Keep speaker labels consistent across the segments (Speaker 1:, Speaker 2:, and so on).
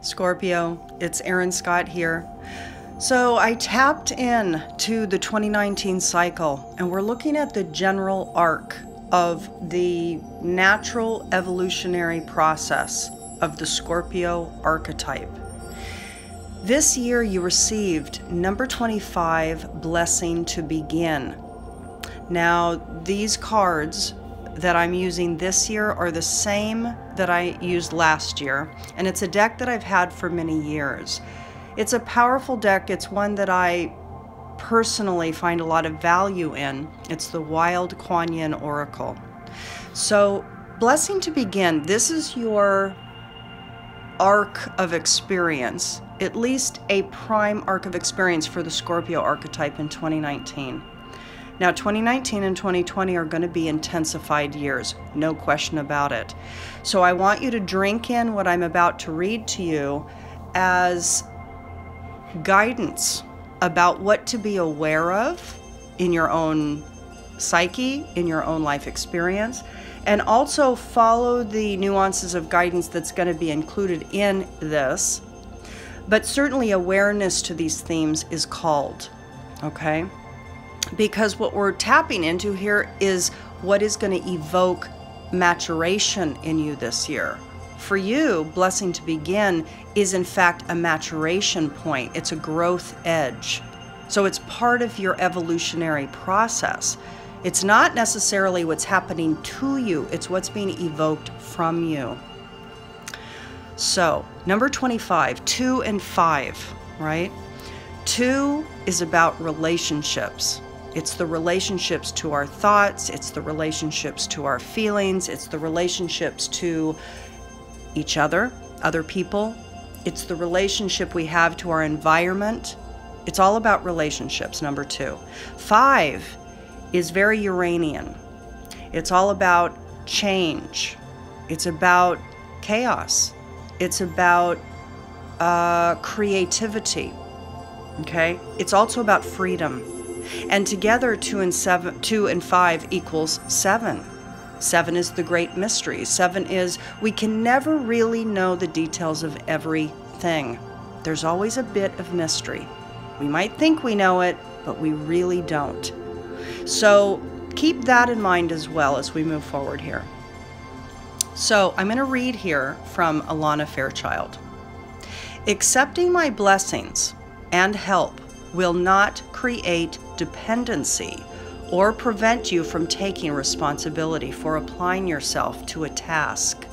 Speaker 1: Scorpio, it's Erin Scott here. So I tapped in to the 2019 cycle, and we're looking at the general arc of the natural evolutionary process of the Scorpio archetype. This year you received number 25, Blessing to Begin. Now, these cards that I'm using this year are the same that I used last year, and it's a deck that I've had for many years. It's a powerful deck. It's one that I personally find a lot of value in. It's the Wild Kuan Yin Oracle. So, Blessing to Begin, this is your arc of experience, at least a prime arc of experience for the Scorpio archetype in 2019. Now, 2019 and 2020 are going to be intensified years, no question about it. So I want you to drink in what I'm about to read to you as guidance about what to be aware of in your own psyche, in your own life experience, and also follow the nuances of guidance that's going to be included in this. But certainly awareness to these themes is called, okay? Because what we're tapping into here is what is going to evoke maturation in you this year. For you, Blessing to Begin is in fact a maturation point. It's a growth edge. So it's part of your evolutionary process. It's not necessarily what's happening to you, it's what's being evoked from you. So, number 25, 2 and 5, right? 2 is about relationships. It's the relationships to our thoughts, it's the relationships to our feelings, it's the relationships to each other people. It's the relationship we have to our environment. It's all about relationships, number 2. 5 is very Uranian. It's all about change. It's about chaos. It's about creativity, okay? It's also about freedom. And together, 2 and 5 equals 7. 7 is the great mystery. 7 is we can never really know the details of everything. There's always a bit of mystery. We might think we know it, but we really don't. So keep that in mind as well as we move forward here. So I'm going to read here from Alana Fairchild. Accepting my blessings and help will not create dependency or prevent you from taking responsibility for applying yourself to a task.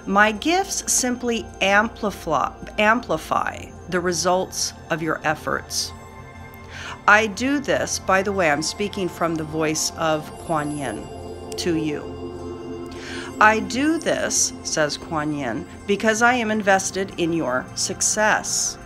Speaker 1: My gifts simply amplify the results of your efforts. I do this, by the way, I'm speaking from the voice of Kuan Yin to you. I do this, says Kuan Yin, because I am invested in your success.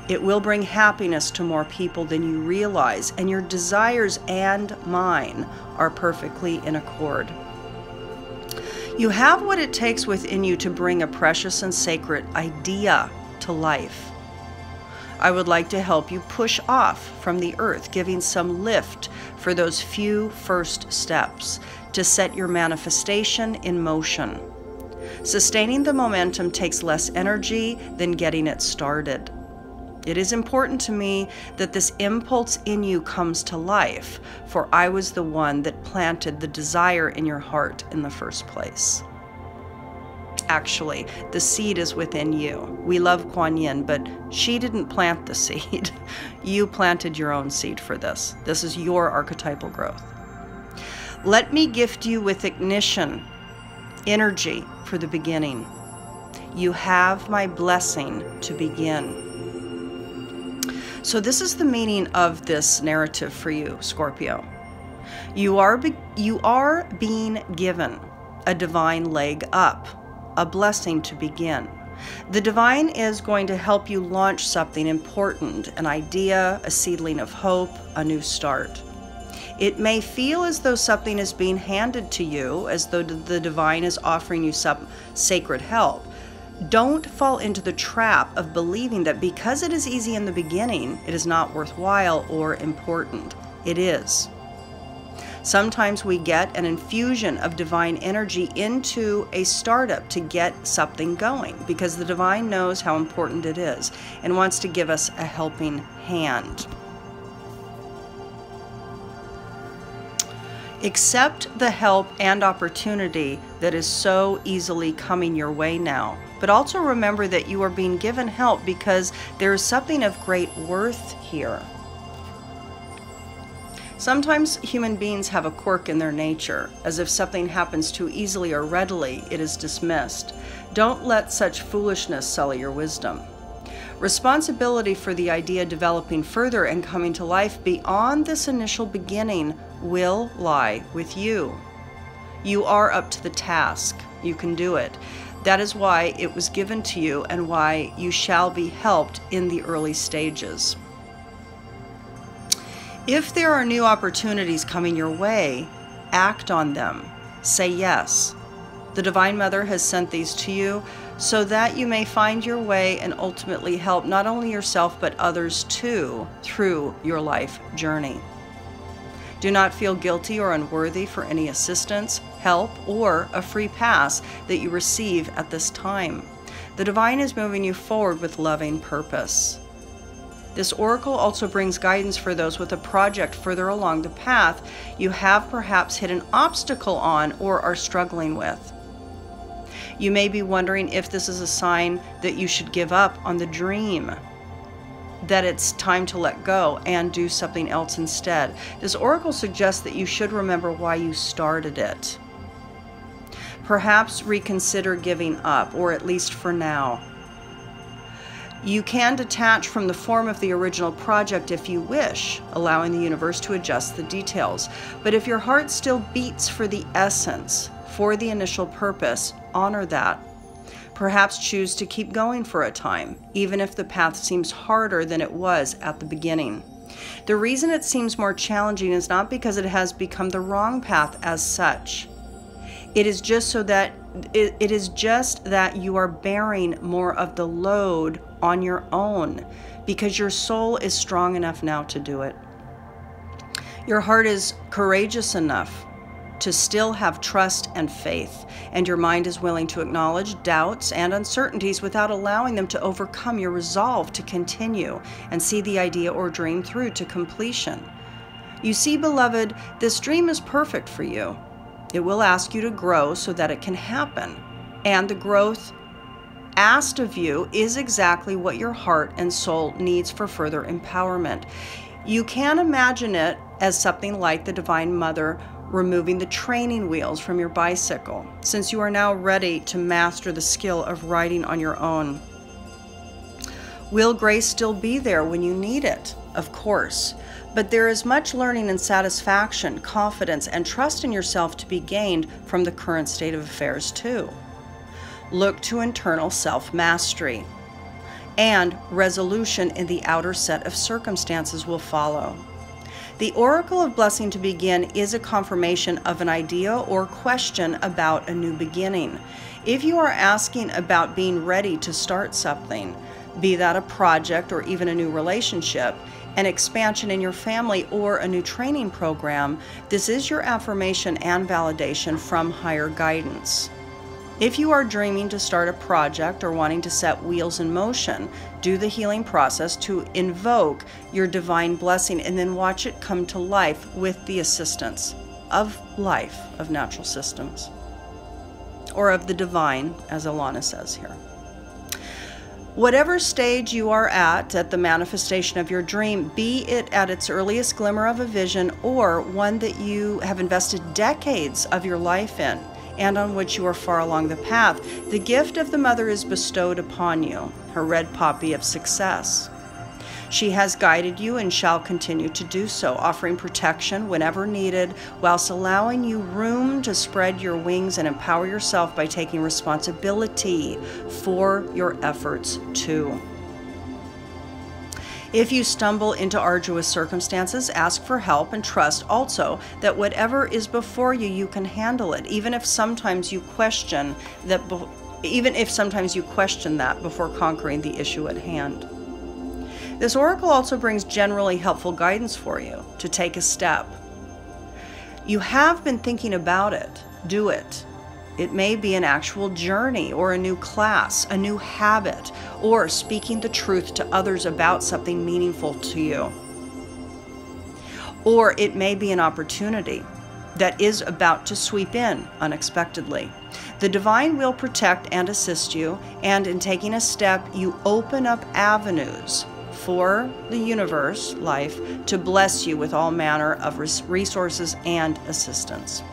Speaker 1: It will bring happiness to more people than you realize, and your desires and mine are perfectly in accord. You have what it takes within you to bring a precious and sacred idea to life. I would like to help you push off from the earth, giving some lift for those few first steps to set your manifestation in motion. Sustaining the momentum takes less energy than getting it started. It is important to me that this impulse in you comes to life, for I was the one that planted the desire in your heart in the first place. Actually, the seed is within you. We love Kuan Yin, but she didn't plant the seed. You planted your own seed for this. This is your archetypal growth. Let me gift you with ignition, energy for the beginning. You have my blessing to begin. So this is the meaning of this narrative for you, Scorpio. You are being given a divine leg up, a blessing to begin. The divine is going to help you launch something important, an idea, a seedling of hope, a new start. It may feel as though something is being handed to you, as though the divine is offering you some sacred help. Don't fall into the trap of believing that because it is easy in the beginning, it is not worthwhile or important. It is. Sometimes we get an infusion of divine energy into a startup to get something going because the divine knows how important it is and wants to give us a helping hand. Accept the help and opportunity that is so easily coming your way now. But also remember that you are being given help because there is something of great worth here. Sometimes human beings have a quirk in their nature, as if something happens too easily or readily, it is dismissed. Don't let such foolishness sully your wisdom. Responsibility for the idea developing further and coming to life beyond this initial beginning will lie with you. You are up to the task. You can do it. That is why it was given to you and why you shall be helped in the early stages. If there are new opportunities coming your way, act on them. Say yes. The Divine Mother has sent these to you so that you may find your way and ultimately help not only yourself but others too through your life journey. Do not feel guilty or unworthy for any assistance, help, or a free pass that you receive at this time. The Divine is moving you forward with loving purpose. This oracle also brings guidance for those with a project further along the path you have perhaps hit an obstacle on or are struggling with. You may be wondering if this is a sign that you should give up on the dream, that it's time to let go and do something else instead. This oracle suggests that you should remember why you started it. Perhaps reconsider giving up, or at least for now. You can detach from the form of the original project if you wish, allowing the universe to adjust the details. But if your heart still beats for the essence, for the initial purpose, honor that. Perhaps choose to keep going for a time, even if the path seems harder than it was at the beginning. The reason it seems more challenging is not because it has become the wrong path as such. It is just that you are bearing more of the load on your own because your soul is strong enough now to do it. Your heart is courageous enough to still have trust and faith, and your mind is willing to acknowledge doubts and uncertainties without allowing them to overcome your resolve to continue and see the idea or dream through to completion. You see, beloved, this dream is perfect for you. It will ask you to grow so that it can happen, and the growth asked of you is exactly what your heart and soul needs for further empowerment. You can imagine it as something like the Divine Mother removing the training wheels from your bicycle, since you are now ready to master the skill of riding on your own. Will grace still be there when you need it? Of course, but there is much learning and satisfaction, confidence, and trust in yourself to be gained from the current state of affairs too. Look to internal self-mastery, and resolution in the outer set of circumstances will follow. The oracle of blessing to begin is a confirmation of an idea or question about a new beginning. If you are asking about being ready to start something, be that a project or even a new relationship, an expansion in your family, or a new training program, this is your affirmation and validation from higher guidance. If you are dreaming to start a project or wanting to set wheels in motion, do the healing process to invoke your divine blessing and then watch it come to life with the assistance of life, of natural systems, or of the divine, as Alana says here. Whatever stage you are at the manifestation of your dream, be it at its earliest glimmer of a vision or one that you have invested decades of your life in, and on which you are far along the path, the gift of the Mother is bestowed upon you, her red poppy of success. She has guided you and shall continue to do so, offering protection whenever needed, whilst allowing you room to spread your wings and empower yourself by taking responsibility for your efforts too. If you stumble into arduous circumstances, ask for help and trust also that whatever is before you, you can handle it, even if sometimes you question that before conquering the issue at hand. This oracle also brings generally helpful guidance for you to take a step. You have been thinking about it. Do it. It may be an actual journey or a new class, a new habit, or speaking the truth to others about something meaningful to you. Or it may be an opportunity that is about to sweep in unexpectedly. The divine will protect and assist you, and in taking a step, you open up avenues for the universe, life, to bless you with all manner of resources and assistance.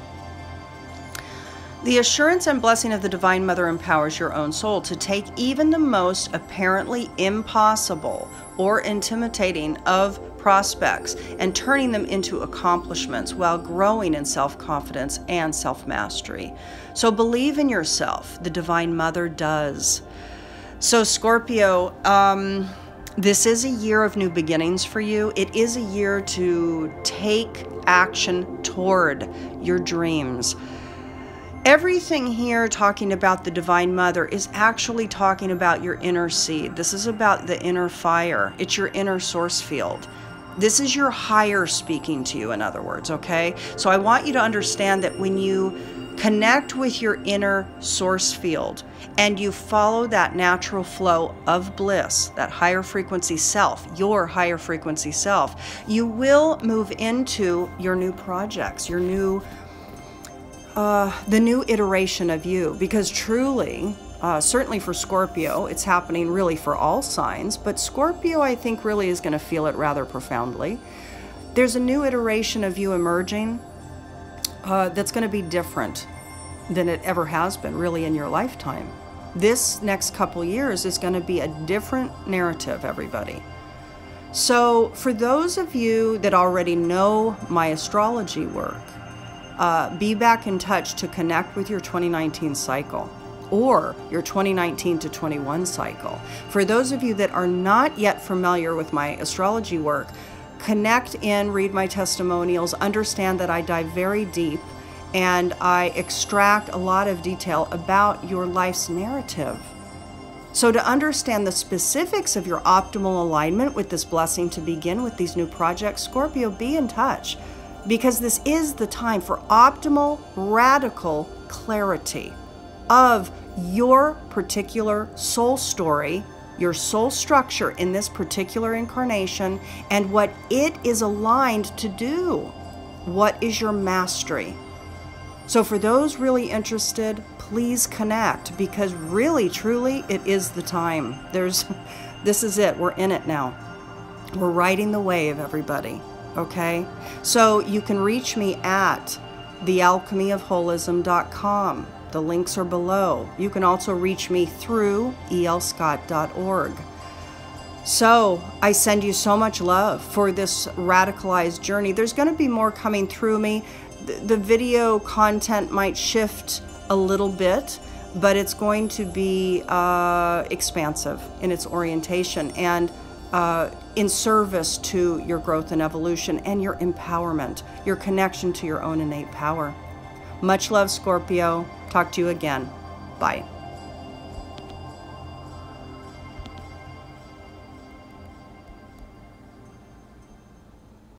Speaker 1: The assurance and blessing of the Divine Mother empowers your own soul to take even the most apparently impossible or intimidating of prospects and turning them into accomplishments while growing in self-confidence and self-mastery. So believe in yourself. The Divine Mother does. So Scorpio, this is a year of new beginnings for you. It is a year to take action toward your dreams. Everything here talking about the Divine Mother is actually talking about your inner seed. This is about the inner fire. It's your inner source field. This is your higher speaking to you, in other words, okay? So I want you to understand that when you connect with your inner source field and you follow that natural flow of bliss, that higher frequency self, your higher frequency self, you will move into your new projects, your new the new iteration of you, because truly, certainly for Scorpio, it's happening really for all signs, but Scorpio, I think, really is going to feel it rather profoundly. There's a new iteration of you emerging that's going to be different than it ever has been, really, in your lifetime. This next couple years is going to be a different narrative, everybody. So for those of you that already know my astrology work, be back in touch to connect with your 2019 cycle or your 2019 to 21 cycle. For those of you that are not yet familiar with my astrology work, connect in, read my testimonials, understand that I dive very deep and I extract a lot of detail about your life's narrative. So to understand the specifics of your optimal alignment with this blessing to begin with these new projects, Scorpio, be in touch. Because this is the time for optimal, radical clarity of your particular soul story, your soul structure in this particular incarnation, and what it is aligned to do. What is your mastery? So for those really interested, please connect, because really, truly, it is the time. This is it. We're in it now. We're riding the wave, everybody. Okay, so you can reach me at thealchemyofholism.com. The links are below. You can also reach me through elscott.org. So I send you so much love for this radicalized journey. There's going to be more coming through me. The video content might shift a little bit, but it's going to be expansive in its orientation and in service to your growth and evolution and your empowerment, your connection to your own innate power. Much love, Scorpio. Talk to you again. Bye.